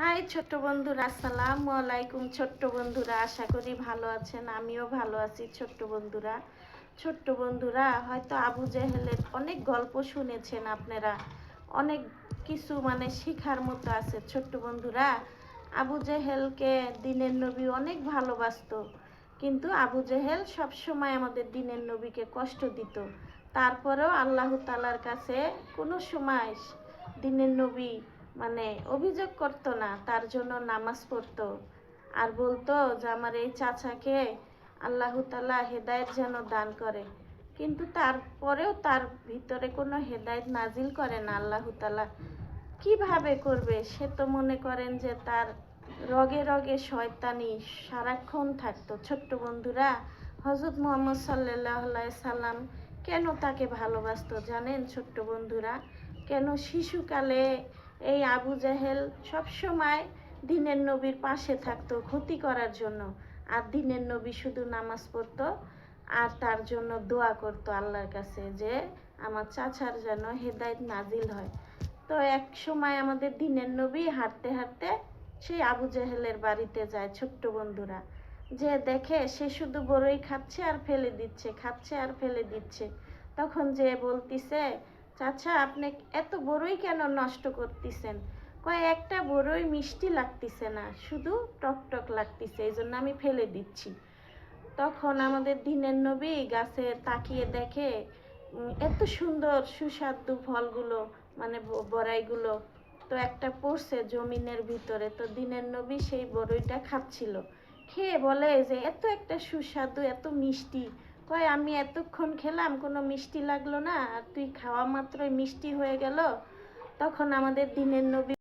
High ছোট্ট বন্ধুরা, আসসালামু আলাইকুম। ছোট্ট বন্ধুরা, আশা করি ভালো আছেন। আমিও ভালো আছি। ছোট্ট বন্ধুরা হয়তো আবু জেহেলের অনেক গল্প শুনেছেন আপনারা। অনেক কিছু শিখার মতো আছে। ছোট্ট বন্ধুরা, আবু জেহেলকে দিনের নবী অনেক ভালোবাসতো, কিন্তু আবু জেহেল সবসময় আমাদের দিনের নবীকে কষ্ট দিত। তারপরেও আল্লাহ তাআলার কাছে কোনো সময় দিনের নবী অভিযোগ করতো না, তার জন্য নামাজ পড়তো আর বলতো যে আমার এই চাচাকে আল্লাহ তাআলা হেদায়েত যেন দান করে। কিন্তু তারপরেও তার ভিতরে কোনো হেদায়েত নাজিল করে না আল্লাহ তাআলা। কিভাবে করবে? সে তো মনে করেন যে তার রগে রগে শয়তানি সারাক্ষণ থাকতো। ছোট্ট বন্ধুরা, হযরত মুহাম্মদ সাল্লাল্লাহু আলাইহি সাল্লাম কেন তাকে ভালোবাসতো জানেন? ছোট্ট বন্ধুরা, কেন শিশুকালে এই আবু জেহেল সবসময় দিনের নবীর পাশে থাকতো ক্ষতি করার জন্য, আর দিনের নবী শুধু নামাজ পড়তো আর তার জন্য দোয়া করতো আল্লাহর কাছে যে আমার চাচার যেন হেদায়েত নাজিল হয়। তো এক সময় আমাদের দিনের নবী হাঁটতে হাঁটতে সেই আবু জেহেলের বাড়িতে যায়। ছোট্ট বন্ধুরা, যে দেখে সে শুধু বড়ই খাচ্ছে আর ফেলে দিচ্ছে, খাচ্ছে আর ফেলে দিচ্ছে। তখন যে বলতিছে, চাচা আপনি এত বড়ই কেন নষ্ট করতেছেন? কয় একটা বড়ই মিষ্টি লাগতেছে না, শুধু টক টক লাগতেছে, এই জন্য আমি ফেলে দিচ্ছি। তখন আমাদের দিনের নবী গাছে তাকিয়ে দেখে এত সুন্দর সুস্বাদু ফলগুলো, বড়াইগুলো। তো একটা পড়ছে জমিনের ভিতরে, তো দিনের নবী সেই বড়ইটা খাচ্ছিল। খেয়ে বলে যে এত একটা সুস্বাদু, এত মিষ্টি। কয় আমি এতক্ষণ খেলাম, কোনো মিষ্টি লাগলো না, আর তুই খাওয়া মাত্রই মিষ্টি হয়ে গেল। তখন আমাদের দিনের নবী